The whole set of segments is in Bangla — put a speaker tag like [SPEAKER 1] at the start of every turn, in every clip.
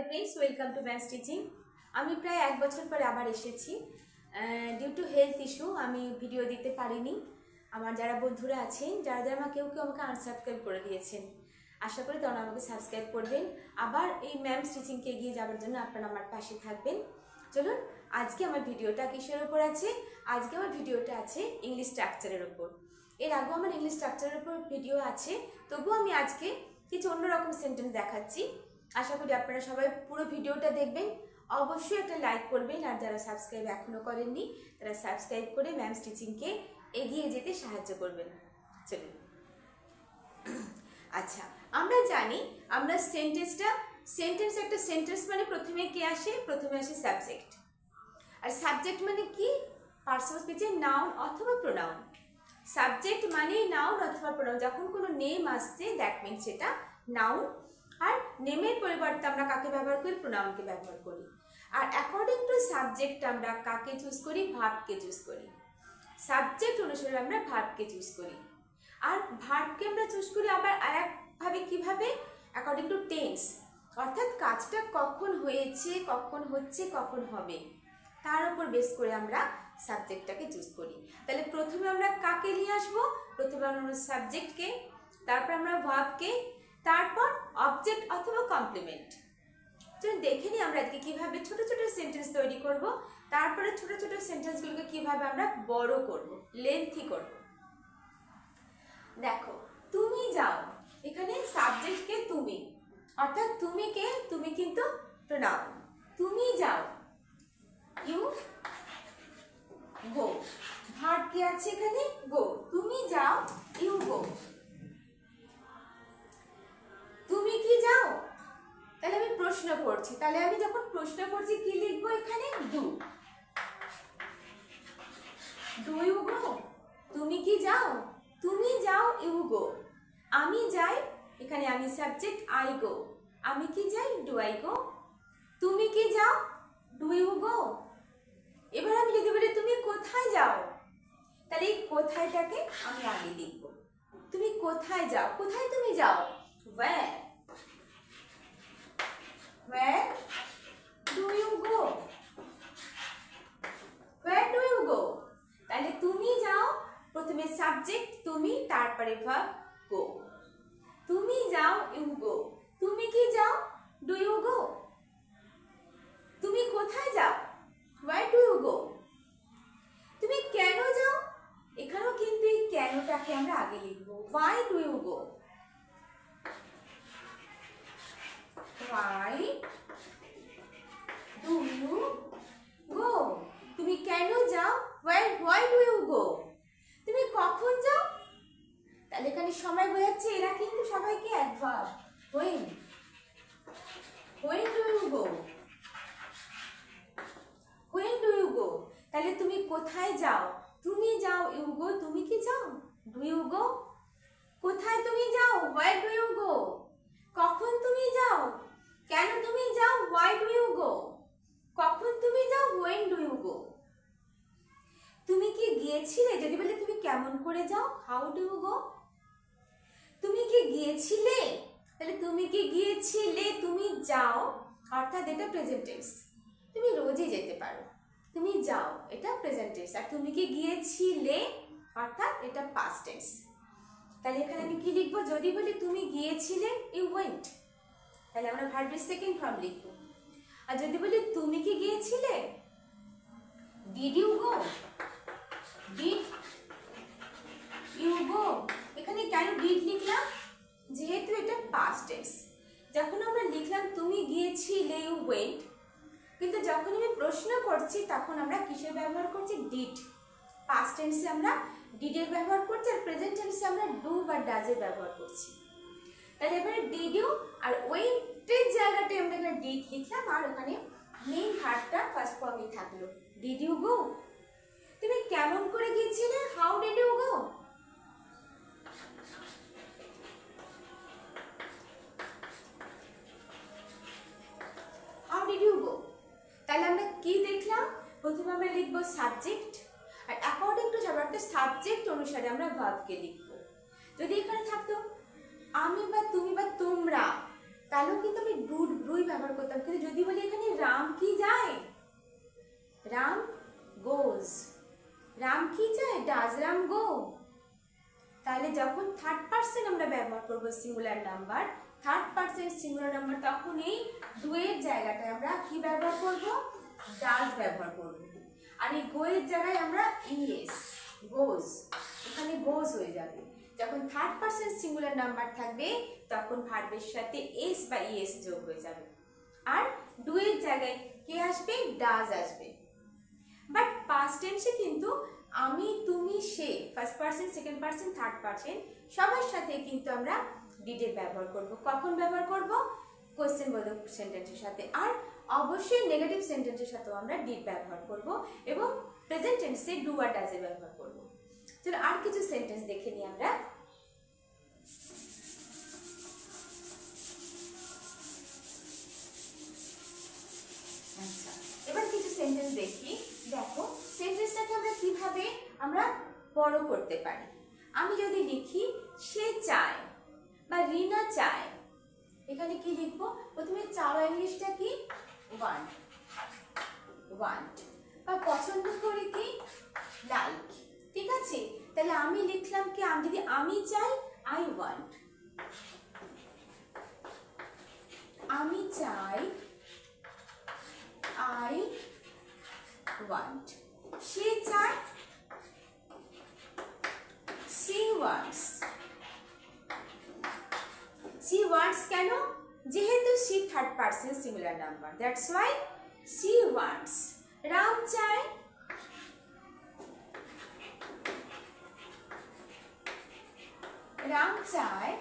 [SPEAKER 1] Friends, welcome to maths teaching. আমি প্রায় 1 বছর পরে আবার এসেছি। ডিউ টু হেলথ ইস্যু আমি ভিডিও দিতে পারিনি। আমার যারা বন্ধুরা আছেন, যারা কেউ আমাকে আনসাবস্ক্রাইব করে দিয়েছেন, আশা করি তারা আমাকে সাবস্ক্রাইব করবেন। আবার এই ম্যাথস টিচিংকে এগিয়ে যাওয়ার জন্য আপনারা আমার পাশে থাকবেন। চলুন, আজকে আমার ভিডিওটা কিসের উপর আছে? আজকে আমার ভিডিওটা আছে ইংলিশ স্ট্রাকচারের উপর। এর আগেও আমার ইংলিশ স্ট্রাকচারের উপর ভিডিও আছে, তবুও আমি আজকে কিছু অন্যরকম সেন্টেন্স দেখাচ্ছি। আশা করি আপনারা সবাই পুরো ভিডিওটা দেখবেন। অবশ্যই একটা লাইক করবেন, আর যারা সাবস্ক্রাইব এখনও করেননি তারা সাবস্ক্রাইব করে ম্যাথস টিচিংকে এগিয়ে যেতে সাহায্য করবেন। চলুন। আচ্ছা, আমরা জানি আমরা সেন্টেন্স একটা সেন্টেন্স মানে প্রথমে কে আসে? প্রথমে আসে সাবজেক্ট। আর সাবজেক্ট মানে কি? পার্সন স্পিচে নাউন অথবা প্রোনাউন। সাবজেক্ট মানে নাউন অথবা প্রোনাউন। যখন কোনো নেম আসছে দ্যাট মিনস সেটা নাউন। আর নেমের পরিবর্তে আমরা কাকে ব্যবহার করি? প্রোনাউনকে ব্যবহার করি। আর অ্যাকর্ডিং টু সাবজেক্ট আমরা কাকে চুজ করি? ভার্বকে চুজ করি। সাবজেক্ট অনুসারে আমরা ভার্বকে চুজ করি। আর ভার্বকে আমরা চুজ করি আবার আরেকভাবে। কিভাবে? অ্যাকর্ডিং টু টেন্স, অর্থাৎ কাজটা কখন হয়েছে, কখন হচ্ছে, কখন হবে, তার উপর বেস করে আমরা সাবজেক্টটাকে চুজ করি। তাহলে প্রথমে আমরা কাকে নিয়ে আসবো? প্রথমে আমরা সাবজেক্টকে, তারপর আমরা ভার্বকে, তারপর অবজেক্ট অথবা কমপ্লিমেন্ট। চলুন দেখে নিই আমরা আজকে কীভাবে ছোট ছোট সেন্টেন্স তৈরি করব, তারপরে ছোট ছোট সেন্টেন্সগুলোকে কীভাবে আমরা বড় করব, লেন্থি করব। দেখো, তুমি যাও, এখানে সাবজেক্টকে তুমি, অর্থাৎ তুমি কে? তুমি কিন্তু প্রোনাউন। তুমি যাও, ইউ গো। ভার্ব কি আছে এখানে? গো। তুমি যাও, ইউ গো। তুমি কি যাও? তাহলে আমি প্রশ্ন করছি, তাহলে আমি যখন প্রশ্ন করছি কি লিখবো এখানে? ডু। Do you go? তুমি কি যাও? তুমি যাও, ইউ গো। আমি যাই, এখানে আমি সাবজেক্ট, আই গো। আমি কি যাই? Do I go. তুমি কি যাও? Do you go. এবার আমি যদি বলি তুমি কোথায় যাও, তাহলে এই কোথায়টাকে আমি আগে লিখব। তুমি কোথায় যাও? কোথায় তুমি যাও? Where? Where do you go? Where do you go? তাহলে তুমি যাও, প্রথমে সাবজেক্ট তুমি, তারপরে ভার্ব গো। তুমি যাও, ইউ গো। তুমি কি যাও? Do you go. তুমি কোথায় যাও? Where do you go? তুমি কেন যাও? এখানেও কিন্তু এই কেনটাকে আমরা আগে লিখব। Why do you go? Why do you go? তুমি কেন যাও? Why do you go? তুমি কখন যাও? তাহলে এখানে সময় বোঝাচ্ছে, এরা কিন্তু সবাইকে adverb. When do you go? When do you go? তাহলে তুমি কোথায় যাও? তুমি যাও, ইউ গো। তুমি কি যাও? Do you go. কোথায় তুমি যাও? Where do you go? কখন তুমি যাও? কেন তুমি যাও? Why do you go? কখন তুমি যাও? When do you go? তুমি কি গিয়েছিলে? যদি বলে তুমি কেমন করে যাও? How do you go? তুমি কি গিয়েছিলে? তাহলে তুমি কি গিয়েছিলে, তুমি যাও, অর্থাৎ এটা প্রেজেন্ট টেন্স। তুমি রোজই যেতে পারো। তুমি যাও, এটা প্রেজেন্ট টেন্স। আর তুমি কি গিয়েছিলে, অর্থাৎ এটা পাস্ট টেন্স। তাহলে এখানে আমি কি লিখবো? যদি বলি তুমি গিয়েছিলে, ইউ ওয়েন্ট, তাহলে আমরা ভার্বের সেকেন্ড ফর্ম লিখবো। আর যদি বলি তুমি কি গিয়েছিলে, did you go. Did you go. এখানে কেন ডিড লিখলাম? যেহেতু এটা পাস্ট টেন্স। যখন আমরা লিখলাম তুমি গিয়েছিলে, ইউ ওয়েন্ট, কিন্তু যখন আমি প্রশ্ন করছি তখন আমরা কিসের ব্যবহার করছি? ডিড। পাস্ট টেন্সে আমরা ডিডের ব্যবহার করছি, আর প্রেজেন্ট টেন্সে আমরা ডু বা ডাজের ব্যবহার করছি। তাহলে এবারে ডিড ইউ আর ওয়েন্টের জায়গাটায় আমরা এখানে ডিড লিখলাম, আর ওখানে মেইন ভার্বটা ফার্স্ট ফর্মে থাকলো। Did you go? তুমি কেমন করে গিয়েছিলে? How did you go? How did you go? তাহলে আমরা কি দেখলাম? প্রথমে আমরা লিখবো সাবজেক্ট, আর অ্যাকর্ডিং টু ব্যাপারটা সাবজেক্ট অনুসারে আমরা ভার্বকে লিখব। যদি এখানে থাকতো আমি বা তুমি বা তোমরা, তাহলেও কিন্তু আমি ডুই ব্যবহার করতাম। করতাম, কিন্তু যদি বলি এখানে রাম কি যায়, রাম গোজ, রাম কি যায়, ডাজ রাম গো। তাহলে যখন থার্ড পারসন আমরা ব্যবহার করব singular number, third person singular number, তখন এই ডুয়ের জায়গাটায় আমরা কি ব্যবহার করব, ডাজ ব্যবহার করব। আর এই গোয়ের জায়গায় আমরা ইএস, গোজ, এখানে গোজ হয়ে যাবে। যখন থার্ড পারসন সিঙ্গুলার নাম্বার থাকবে তখন ভার্বের সাথে এস বা ইএস যোগ হয়ে যাবে, আর ডুয়ের জায়গায় কে আসবে, ডাজ আসবে। বাট পাস্ট টেন্সে কিন্তু আমি, তুমি, সে, first person, second person, third person সবার সাথে কিন্তু আমরা ডিডের ব্যবহার করব। কখন ব্যবহার করব, কোয়েশ্চেন বোধক সেন্টেন্সের সাথে, আর অবশ্যই নেগেটিভ সেন্টেন্সের সাথেও আমরা ডিড ব্যবহার করব, এবং প্রেজেন্ট টেন্সে ডু আর ডাজের ব্যবহার করব। চলো আর কিছু সেন্টেন্স দেখে নিই আমরা। আচ্ছা, এবার কিছু সেন্টেন্স দেখি। দেখো সেন্টেন্সটাকে আমরা কিভাবে আমরা বড় করতে পারি। আমি যদি লিখি সে চায় বা রিনা চায়, এখানে কি লিখবো, প্রথমে চাওয়া ইংলিশটা কি, ওয়ান্ট, ওয়ান্ট, বা পছন্দ করি কি, লাইক। ঠিক আছে, তাহলে আমি লিখলাম কি, আমি যদি আমি চাই, আই ওয়ান্ট, আমি চাই, আই ওয়ান্ট। সে চায়, she wants, she wants কেন, যেহেতু she third person singular number, that's why she wants। Ram চায়, রাম চায়,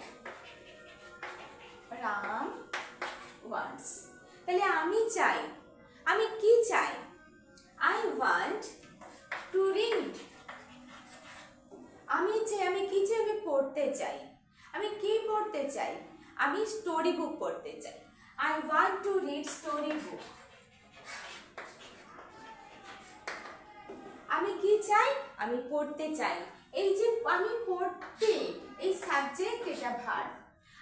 [SPEAKER 1] রাম wants। তাহলে আমি চাই, আমি কি চাই, I want to read। আমি চাই, আমি কি চাই, আমি পড়তে চাই। আমি কি পড়তে চাই, আমি স্টোরি বুক পড়তে চাই। I want to read story book। আমি কি চাই, আমি পড়তে চাই। এই যে আমি পড়তে, এই সাবজেক্ট, এটা ভার্ব,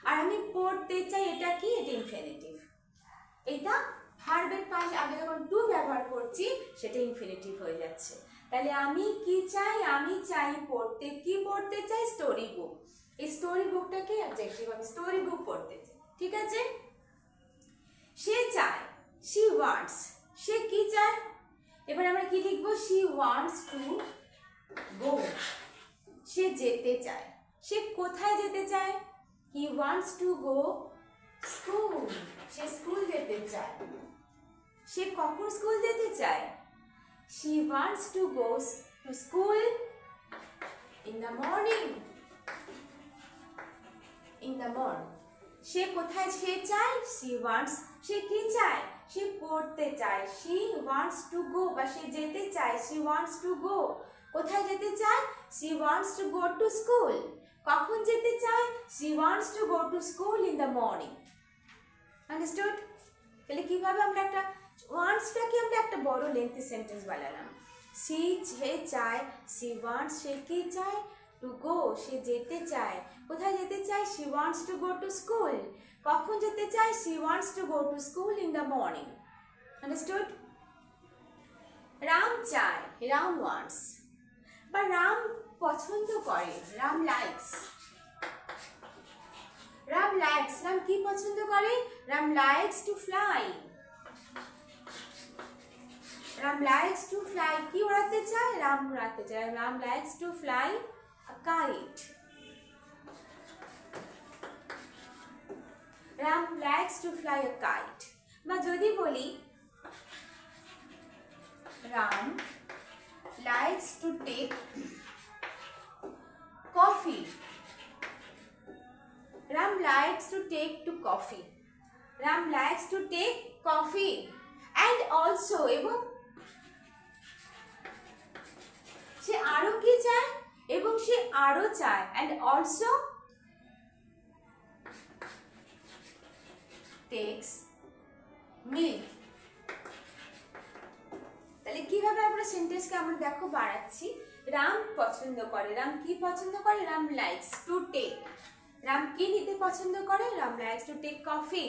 [SPEAKER 1] আর আমি পড়তে চাই, এটা কি, এটা ইনফিনিটিভ। এটা ভার্বের পাশে আগে যখন টু ব্যবহার করছি সেটা ইনফিনিটিভ হয়ে যাচ্ছে। তাহলে আমি কি চাই, আমি চাই পড়তে, কি পড়তে চাই, স্টোরি বুক। এই স্টোরি বুকটাকে অবজেক্টিভ, আমি স্টোরি বুক পড়তে চাই। ঠিক আছে, সে চায়, she wants, সে কি চায়, এবার আমরা কি লিখবো, she wants to go, সে যেতে চায়। সে কোথায় যেতে চায়, he wants to go school, say school যেতে চায়। সে কখন স্কুল যেতে চায়, she wants to go to school in the morning, in the morning। সে কোথায়, সে চায়, she wants, সে কি চায়, সে পড়তে চায়, she wants to go, বা সে যেতে চায়, she wants to go। কোথায় যেতে চায়, she wants to go to school। কখন যেতে চায়, she wants to go to school in the morning। Understood? তাহলে কিভাবে আমরা একটা ওয়ান্টসটাকে আমরা একটা বড় লেন্থি সেন্টেন্স বানালাম। সে চায়, she wants, সে কি চায়, to go, সে যেতে চায়। কোথায় যেতে চায়, she wants to go to school। কখন যেতে চায়, she wants to go to school in the morning। Understood? Ram চায়, রাম ওয়ান্টস, বা রাম পছন্দ করে, রাম লাইকস। রাম লাইকস, রাম কি পছন্দ করে, Ram likes to fly. Ram likes to fly, কি উড়াতে চায়, রাম উড়াতে চায়, Ram likes to fly a kite. Ram likes to fly a kite. বা যদি বলি Ram likes to take coffee. Ram likes to take to coffee. Ram likes to take coffee and also, এবং সে আরো কি চায়, এবং সে আরো চায়, and also takes milk। তাহলে কিভাবে আমরা সেন্টেন্সকে আমরা দেখো বাড়াচ্ছি। রাম পছন্দ করে, রাম কি পছন্দ করে, Ram likes to take. Ram কি নিতে পছন্দ করে, Ram likes to take coffee.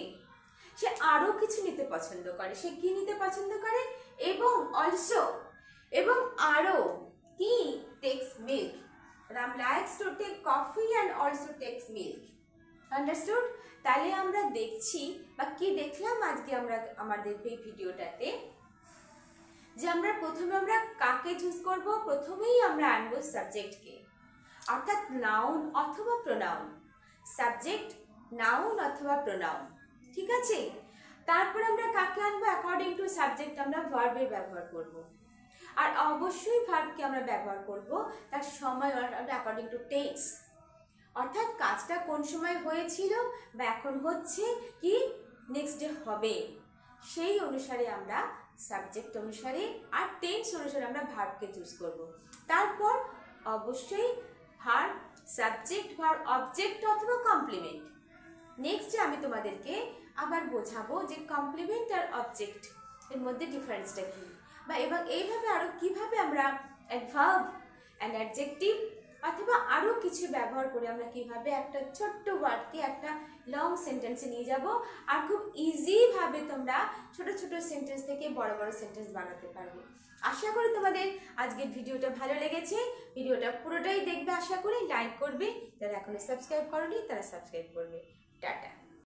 [SPEAKER 1] সে আরো কিছু নিতে পছন্দ করে। সে কি নিতে পছন্দ করে? এবং অলসো, এবং আরো কি? Takes milk. Ram likes to take coffee and also takes milk. Understood? তাহলে আমরা দেখছি বা কি দেখলাম আজকে আমরা আমাদের এই ভিডিওটাতে, যে আমরা প্রথমে আমরা কাকে চুজ করব? প্রথমেই আমরা আনবো সাবজেক্টকে, অর্থাৎ নাউন অথবা প্রোনাউন। সাবজেক্ট, নাউন অথবা প্রোনাউন, ঠিক আছে? তারপর আমরা কাকে আনবো? অ্যাকর্ডিং টু সাবজেক্ট আমরা ভার্বের ব্যবহার করব। আর অবশ্যই ভার্বকে আমরা ব্যবহার করব তার সময়, অ্যাকর্ডিং টু টেন্স, অর্থাৎ কাজটা কোন সময় হয়েছিল বা এখন হচ্ছে কি নেক্সট ডে হবে, সেই অনুসারে আমরা সাবজেক্ট অনুসারে আর টেন্স অনুসারে আমরা ভার্বকে চুজ করব। তারপর অবশ্যই ভার্ব, সাবজেক্ট, ভার্ব, অবজেক্ট অথবা কমপ্লিমেন্ট। নেক্সটে আমি তোমাদেরকে আবার বোঝাবো যে কমপ্লিমেন্ট আর অবজেক্ট এর মধ্যে ডিফারেন্সটা কী, বা এবং এইভাবে আরও কীভাবে আমরা অ্যাডভার্ব অ্যান্ড অ্যাডজেক্টিভ অথবা আরও কিছু ব্যবহার করে আমরা কিভাবে একটা ছোট্ট ওয়ার্ডকে একটা লং সেন্টেন্সে নিয়ে যাব, আর খুব ইজিভাবে তোমরা ছোট ছোট সেন্টেন্স থেকে বড় বড় সেন্টেন্স বানাতে পারবে। আশা করি তোমাদের আজকের ভিডিওটা ভালো লেগেছে। ভিডিওটা পুরোটাই দেখবে, আশা করি লাইক করবে, যারা এখনো সাবস্ক্রাইব করোনি তারা সাবস্ক্রাইব করবে। টাটা।